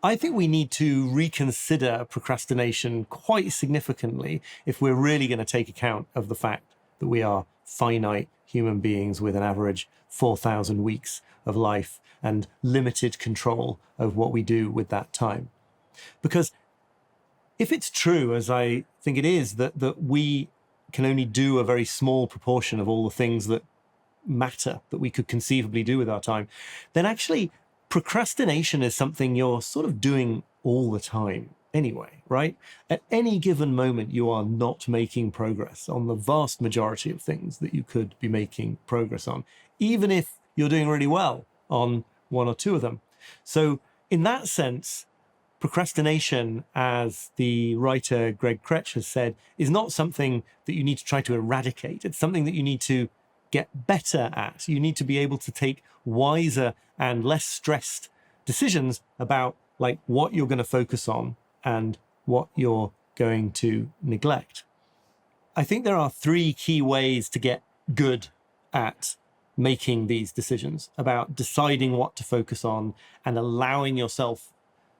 I think we need to reconsider procrastination quite significantly if we're really going to take account of the fact that we are finite human beings with an average 4,000 weeks of life and limited control of what we do with that time. Because if it's true, as I think it is, that we can only do a very small proportion of all the things that matter that we could conceivably do with our time, then actually procrastination is something you're sort of doing all the time anyway, right? At any given moment, you are not making progress on the vast majority of things that you could be making progress on, even if you're doing really well on one or two of them. So in that sense, procrastination, as the writer Greg Kretsch has said, is not something that you need to try to eradicate. It's something that you need to get better at. You need to be able to take wiser and less stressed decisions about like what you're going to focus on and what you're going to neglect. I think there are three key ways to get good at making these decisions about deciding what to focus on and allowing yourself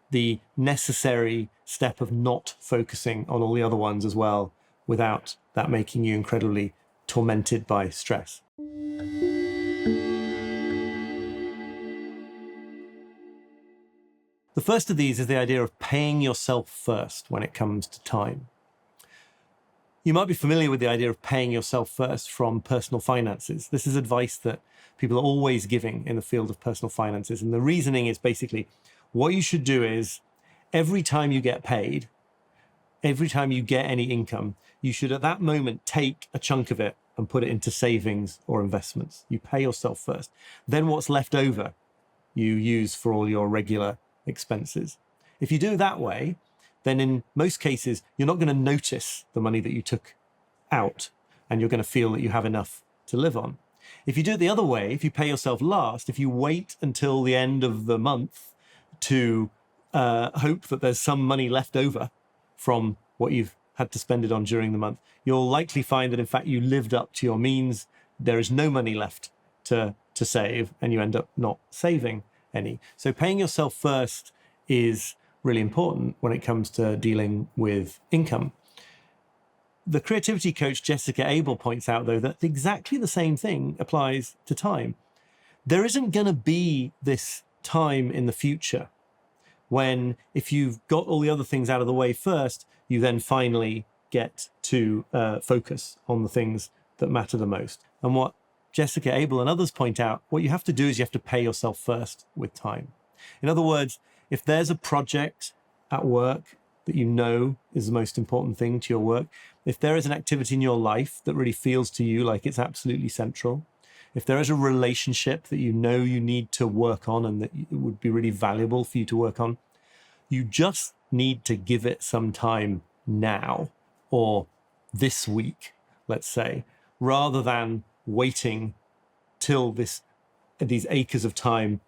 the necessary step of not focusing on all the other ones as well, without that making you incredibly tormented by stress. The first of these is the idea of paying yourself first when it comes to time. You might be familiar with the idea of paying yourself first from personal finances. This is advice that people are always giving in the field of personal finances. And the reasoning is basically what you should do is every time you get paid, every time you get any income, you should at that moment take a chunk of it and put it into savings or investments. You pay yourself first. Then what's left over, you use for all your regular expenses. If you do it that way, then in most cases, you're not going to notice the money that you took out, and you're going to feel that you have enough to live on. If you do it the other way, if you pay yourself last, if you wait until the end of the month to hope that there's some money left over from what you've had to spend it on during the month, you'll likely find that in fact you lived up to your means. There is no money left to save, and you end up not saving any. So paying yourself first is really important when it comes to dealing with income. The creativity coach Jessica Abel points out, though, that exactly the same thing applies to time. There isn't going to be this time in the future when, if you've got all the other things out of the way first, you then finally get to focus on the things that matter the most. And what Jessica Abel and others point out, what you have to do is you have to pay yourself first with time. In other words, if there's a project at work that you know is the most important thing to your work, if there is an activity in your life that really feels to you like it's absolutely central, if there is a relationship that you know you need to work on and that it would be really valuable for you to work on, you just need to give it some time now or this week, let's say, rather than waiting till these acres of time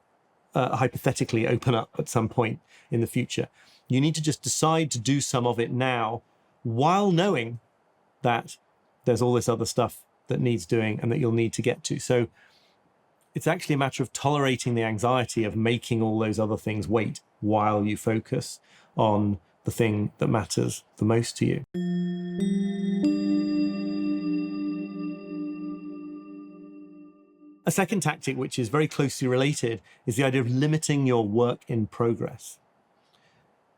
hypothetically open up at some point in the future. You need to just decide to do some of it now while knowing that there's all this other stuff that needs doing and that you'll need to get to. So it's actually a matter of tolerating the anxiety of making all those other things wait while you focus on the thing that matters the most to you. A second tactic, which is very closely related, is the idea of limiting your work in progress.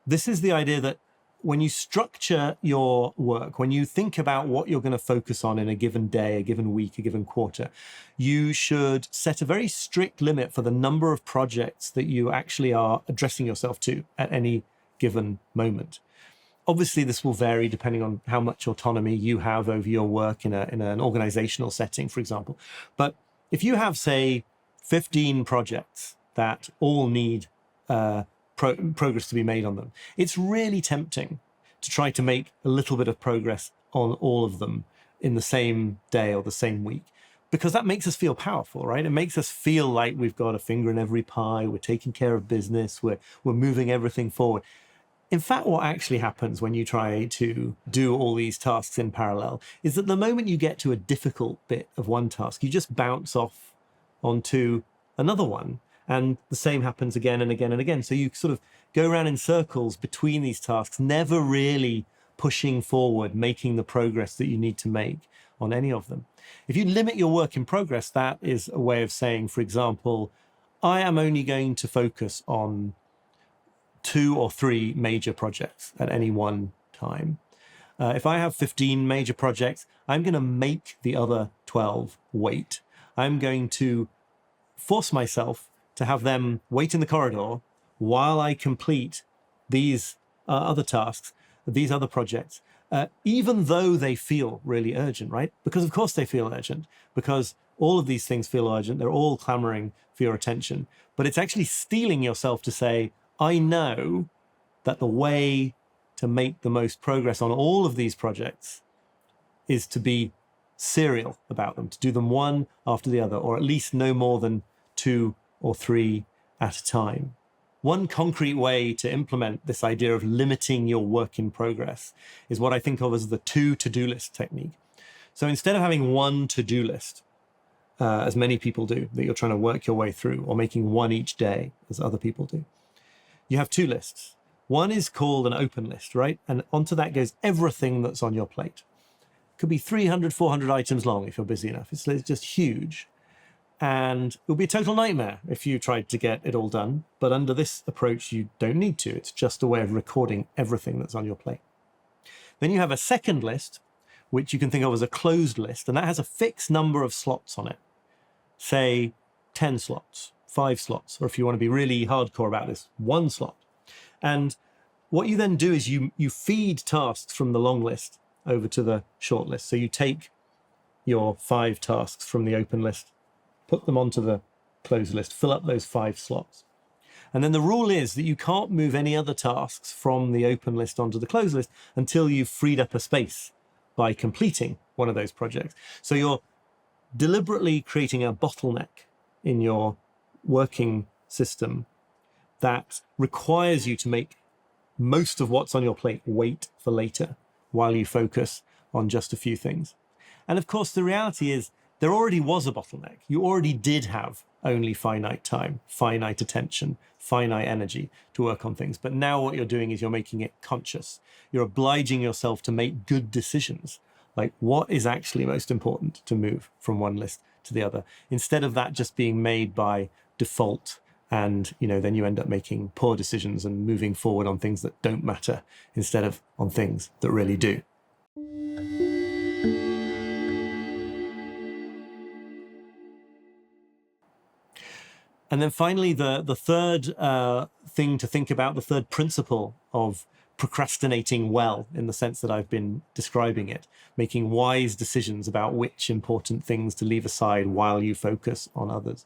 This is the idea that when you structure your work, when you think about what you're going to focus on in a given day, a given week, a given quarter, you should set a very strict limit for the number of projects that you actually are addressing yourself to at any given moment. Obviously, this will vary depending on how much autonomy you have over your work in an organizational setting, for example. But if you have, say, 15 projects that all need progress to be made on them, it's really tempting to try to make a little bit of progress on all of them in the same day or the same week, because that makes us feel powerful, right? It makes us feel like we've got a finger in every pie, we're taking care of business, we're moving everything forward. In fact, what actually happens when you try to do all these tasks in parallel is that the moment you get to a difficult bit of one task, you just bounce off onto another one. And the same happens again and again and again. So you sort of go around in circles between these tasks, never really pushing forward, making the progress that you need to make on any of them. If you limit your work in progress, that is a way of saying, for example, I am only going to focus on 2 or 3 major projects at any one time. If I have 15 major projects, I'm going to make the other 12 wait. I'm going to force myself to have them wait in the corridor while I complete these other tasks, these other projects, even though they feel really urgent, right? Because of course they feel urgent, because all of these things feel urgent. They're all clamoring for your attention. But it's actually steeling yourself to say, I know that the way to make the most progress on all of these projects is to be serial about them, to do them one after the other, or at least no more than 2 or 3 at a time. One concrete way to implement this idea of limiting your work in progress is what I think of as the 2 to-do list technique. So instead of having one to-do list, as many people do, that you're trying to work your way through, or making one each day, as other people do, you have 2 lists. One is called an open list, right? And onto that goes everything that's on your plate. It could be 300, 400 items long if you're busy enough. It's just huge. And it would be a total nightmare if you tried to get it all done. But under this approach, you don't need to. It's just a way of recording everything that's on your plate. Then you have a second list, which you can think of as a closed list. And that has a fixed number of slots on it. Say 10 slots, 5 slots, or if you want to be really hardcore about this, 1 slot. And what you then do is you feed tasks from the long list over to the short list. So you take your 5 tasks from the open list, put them onto the closed list, fill up those 5 slots. And then the rule is that you can't move any other tasks from the open list onto the closed list until you've freed up a space by completing one of those projects. So you're deliberately creating a bottleneck in your working system that requires you to make most of what's on your plate wait for later while you focus on just a few things. And of course, the reality is there already was a bottleneck. You already did have only finite time, finite attention, finite energy to work on things. But now what you're doing is you're making it conscious. You're obliging yourself to make good decisions, like what is actually most important to move from one list to the other, instead of that just being made by default. And, then you end up making poor decisions and moving forward on things that don't matter instead of on things that really do. And then finally, the third thing to think about, the third principle of procrastinating well, in the sense that I've been describing it, making wise decisions about which important things to leave aside while you focus on others,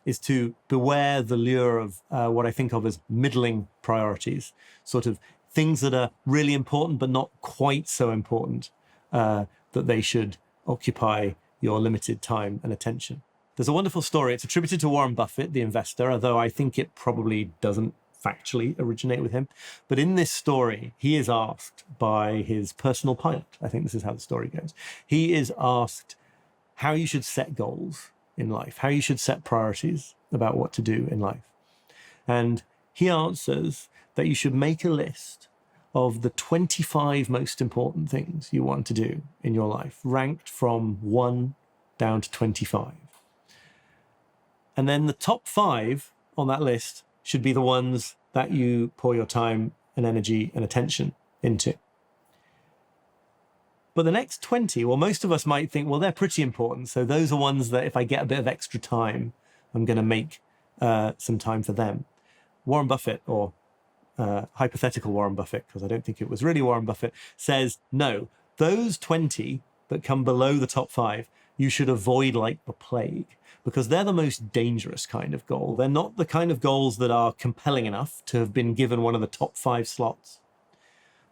is to beware the lure of what I think of as middling priorities, sort of things that are really important but not quite so important that they should occupy your limited time and attention. There's a wonderful story. It's attributed to Warren Buffett, the investor, although I think it probably doesn't factually originate with him. But in this story, he is asked by his personal pilot. I think this is how the story goes. He is asked how you should set goals in life, how you should set priorities about what to do in life. And he answers that you should make a list of the 25 most important things you want to do in your life, ranked from 1 down to 25. And then the top 5 on that list should be the ones that you pour your time and energy and attention into. But the next 20, well, most of us might think, well, they're pretty important. So those are ones that if I get a bit of extra time, I'm going to make some time for them. Warren Buffett, or hypothetical Warren Buffett, because I don't think it was really Warren Buffett, says, no, those 20 that come below the top 5, you should avoid like the plague, because they're the most dangerous kind of goal. They're not the kind of goals that are compelling enough to have been given one of the top 5 slots.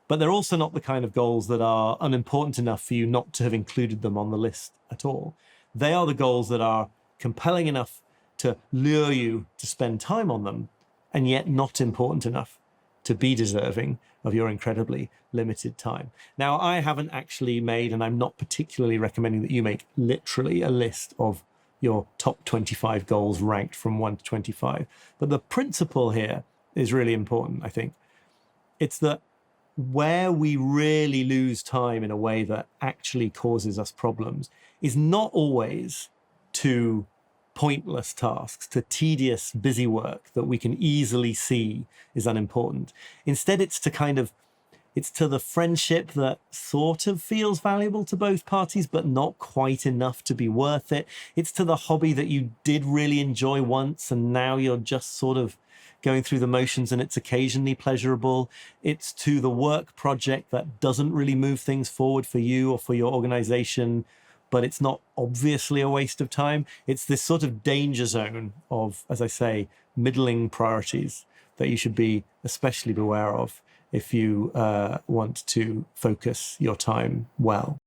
But they're also not the kind of goals that are unimportant enough for you not to have included them on the list at all. They are the goals that are compelling enough to lure you to spend time on them, and yet not important enough to be deserving of your incredibly limited time. Now, I haven't actually made, and I'm not particularly recommending that you make literally a list of your top 25 goals ranked from 1 to 25. But the principle here is really important, I think. It's that where we really lose time in a way that actually causes us problems is not always to pointless tasks, to tedious, busy work that we can easily see is unimportant. Instead, it's to the friendship that sort of feels valuable to both parties, but not quite enough to be worth it. It's to the hobby that you did really enjoy once, and now you're just sort of going through the motions and it's occasionally pleasurable. It's to the work project that doesn't really move things forward for you or for your organization, but it's not obviously a waste of time. It's this sort of danger zone of, as I say, middling priorities that you should be especially beware of if you want to focus your time well.